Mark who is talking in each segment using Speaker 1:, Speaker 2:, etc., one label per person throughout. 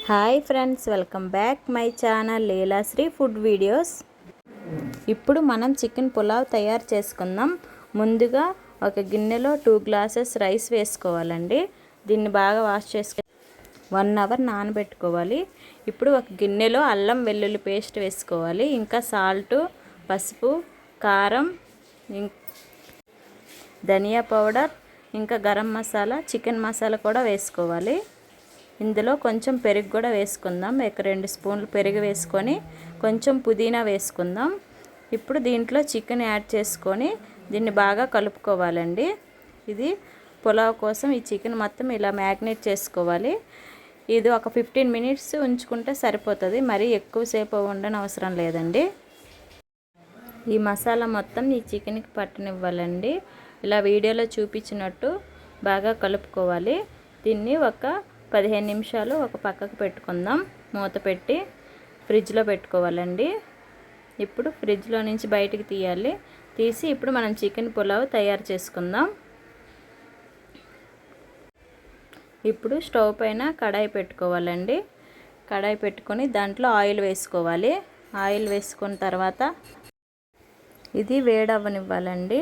Speaker 1: Hi friends, welcome back my channel Leelasri food videos. ఇప్పుడు మనం chicken pulao తయారు చేసుకుందాం. ముందుగా ఒక గిన్నెలో 2 గ్లాసెస్ రైస్ వేసుకోవాలండి. దీన్ని బాగా వాష్ చేసుకొని 1 అవర్ నానబెట్టుకోవాలి. ఇప్పుడు ఒక గిన్నెలో అల్లం వెల్లుల్లి పేస్ట్ వేసుకోవాలి. ఇంకా సాల్ట్, పసుపు, కారం, ధనియా పౌడర్, ఇంకా గరం మసాలా, చికెన్ మసాలా కూడా వేసుకోవాలి. ఇందులో కొంచెం పెరుగు కూడా వేసుకుందాం. 2 స్పూన్లు పెరుగు వేసుకొని కొంచెం పుదీనా వేసుకుందాం. ఇప్పుడు దీంట్లో చికెన్ యాడ్ చేసుకొని దీన్ని బాగా కలుపుకోవాలండి. ఇది పులావ్ కోసం ఈ చికెన్ మొత్తం ఇలా మ్యాగ్నేట్ చేసుకోవాలి. ఇది ఒక 15 మినిట్స్ ఉంచుకుంటే సరిపోతుంది. మరీ ఎక్కువసేపు ఉండని అవసరం లేదండి. ఈ మసాలా మొత్తం ఈ చికెన్కి పట్టనివ్వాలండి. ఇలా వీడియోలో చూపించినట్టు బాగా కలుపుకోవాలి. దీన్ని ఒక 15 నిమిషాలు ఒక పక్కకు పెట్టుకుందాం. మూత పెట్టి ఫ్రిడ్జ్లో పెట్టుకోవాలండి. ఇప్పుడు ఫ్రిడ్జ్లో నుంచి బయటికి తీయాలి. తీసి ఇప్పుడు మనం చికెన్ పులావ్ తయారు చేసుకుందాం. ఇప్పుడు స్టవ్ పైన కడాయి పెట్టుకోవాలండి. కడాయి పెట్టుకొని దాంట్లో ఆయిల్ వేసుకోవాలి. ఆయిల్ వేసుకున్న తర్వాత ఇది వేడవ్వనివ్వాలండి.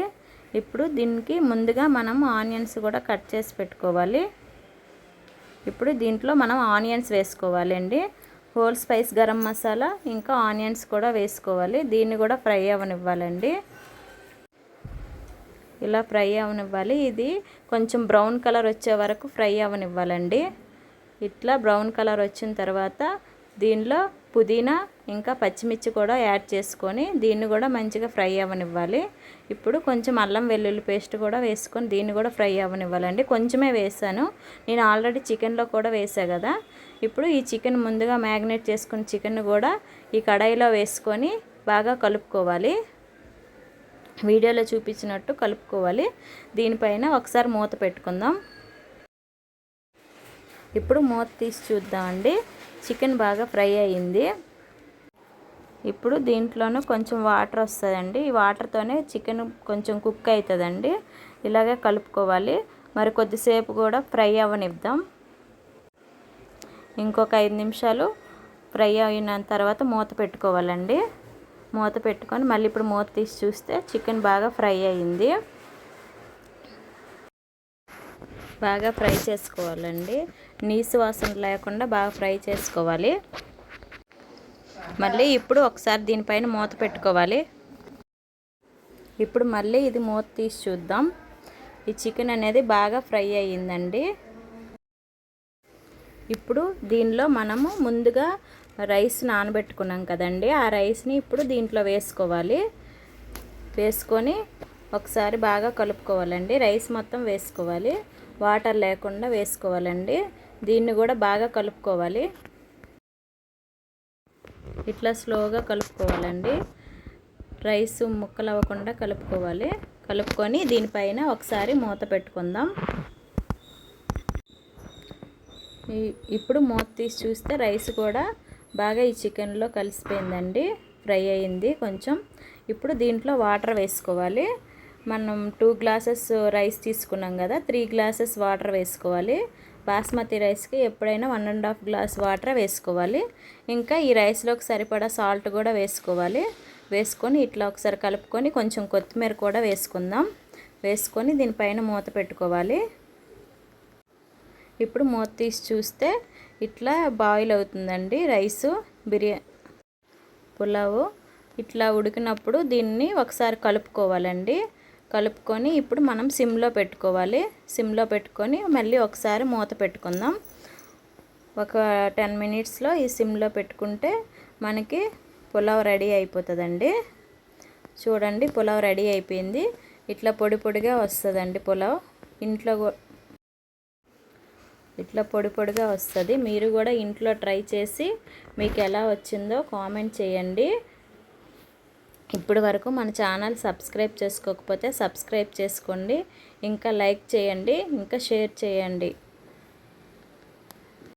Speaker 1: ఇప్పుడు దీనికి ముందుగా మనం ఆనియన్స్ కూడా కట్ చేసి పెట్టుకోవాలి. ఇప్పుడు దీంట్లో మనం ఆనియన్స్ వేసుకోవాలండి. హోల్ స్పైస్ గరం మసాలా ఇంకా ఆనియన్స్ కూడా వేసుకోవాలి. దీన్ని కూడా ఫ్రై అవ్వనివ్వాలండి. ఇలా ఫ్రై అవ్వనివ్వాలి. ఇది కొంచెం బ్రౌన్ కలర్ వచ్చే వరకు ఫ్రై అవ్వనివ్వాలండి. ఇట్లా బ్రౌన్ కలర్ వచ్చిన తర్వాత దీనిలో పుదీనా ఇంకా పచ్చిమిర్చి కూడా యాడ్ చేసుకొని దీన్ని కూడా మంచిగా ఫ్రై అవ్వనివ్వాలి. ఇప్పుడు కొంచెం అల్లం వెల్లుల్లి పేస్ట్ కూడా వేసుకొని దీన్ని కూడా ఫ్రై అవ్వనివ్వాలండి. కొంచెమే వేసాను, నేను ఆల్రెడీ చికెన్లో కూడా వేసా కదా. ఇప్పుడు ఈ చికెన్ ముందుగా మ్యాగ్నేట్ చేసుకున్న చికెన్ కూడా ఈ కడాయిలో వేసుకొని బాగా కలుపుకోవాలి. వీడియోలో చూపించినట్టు కలుపుకోవాలి. దీనిపైన ఒకసారి మూత పెట్టుకుందాం. ఇప్పుడు మూత తీసి చూద్దామండి. చికెన్ బాగా ఫ్రై అయ్యింది. ఇప్పుడు దీంట్లోనూ కొంచెం వాటర్ వస్తుందండి. ఈ వాటర్తోనే చికెన్ కొంచెం కుక్ అవుతుందండి. ఇలాగే కలుపుకోవాలి. మరి కొద్దిసేపు కూడా ఫ్రై అవ్వనిద్దాం. ఇంకొక 5 నిమిషాలు ఫ్రై అయిన తర్వాత మూత పెట్టుకోవాలండి. మూత పెట్టుకొని మళ్ళీ ఇప్పుడు మూత తీసి చూస్తే చికెన్ బాగా ఫ్రై అయ్యింది. బాగా ఫ్రై చేసుకోవాలండి. నీసు వాసన లేకుండా బాగా ఫ్రై చేసుకోవాలి. మళ్ళీ ఇప్పుడు ఒకసారి దీనిపైన మూత పెట్టుకోవాలి. ఇప్పుడు మళ్ళీ ఇది మూత తీసి చూద్దాం. ఈ చికెన్ అనేది బాగా ఫ్రై అయ్యిందండి. ఇప్పుడు దీనిలో మనము ముందుగా రైస్ నానబెట్టుకున్నాం కదండి. ఆ రైస్ని ఇప్పుడు దీంట్లో వేసుకోవాలి. వేసుకొని ఒకసారి బాగా కలుపుకోవాలండి. రైస్ మొత్తం వేసుకోవాలి, వాటర్ లేకుండా వేసుకోవాలండి. దీన్ని కూడా బాగా కలుపుకోవాలి. ఇట్లా స్లోగా కలుపుకోవాలండి. రైస్ ముక్కలు అవ్వకుండా కలుపుకోవాలి. కలుపుకొని దీనిపైన ఒకసారి మూత పెట్టుకుందాం. ఇప్పుడు మూత తీసి చూస్తే రైస్ కూడా బాగా ఈ చికెన్లో కలిసిపోయిందండి. ఫ్రై అయ్యింది కొంచెం. ఇప్పుడు దీంట్లో వాటర్ వేసుకోవాలి. మనం 2 గ్లాసెస్ రైస్ తీసుకున్నాం కదా, 3 గ్లాసెస్ వాటర్ వేసుకోవాలి. బాస్మతి రైస్కి ఎప్పుడైనా 1.5 గ్లాస్ వాటర్ వేసుకోవాలి. ఇంకా ఈ రైస్లోకి సరిపడా సాల్ట్ కూడా వేసుకోవాలి. వేసుకొని ఇట్లా ఒకసారి కలుపుకొని కొంచెం కొత్తిమీర కూడా వేసుకుందాం. వేసుకొని దీనిపైన మూత పెట్టుకోవాలి. ఇప్పుడు మూత తీసి చూస్తే ఇట్లా బాయిల్ అవుతుందండి రైసు. పులావు ఇట్లా ఉడికినప్పుడు దీన్ని ఒకసారి కలుపుకోవాలండి. కలుపుకొని ఇప్పుడు మనం సిమ్లో పెట్టుకోవాలి. సిమ్లో పెట్టుకొని మళ్ళీ ఒకసారి మూత పెట్టుకుందాం. ఒక 10 మినిట్స్లో ఈ సిమ్లో పెట్టుకుంటే మనకి పులావ్ రెడీ అయిపోతుందండి. చూడండి, పులావ్ రెడీ అయిపోయింది. ఇట్లా పొడి పొడిగా వస్తుందండి పులావ్. ఇంట్లో ఇట్లా పొడి పొడిగా వస్తుంది. మీరు కూడా ఇంట్లో ట్రై చేసి మీకు ఎలా వచ్చిందో కామెంట్ చేయండి. ఇప్పటి వరకు మన ఛానల్ సబ్స్క్రైబ్ చేసుకోకపోతే సబ్స్క్రైబ్ చేసుకోండి. ఇంకా లైక్ చేయండి, ఇంకా షేర్ చేయండి.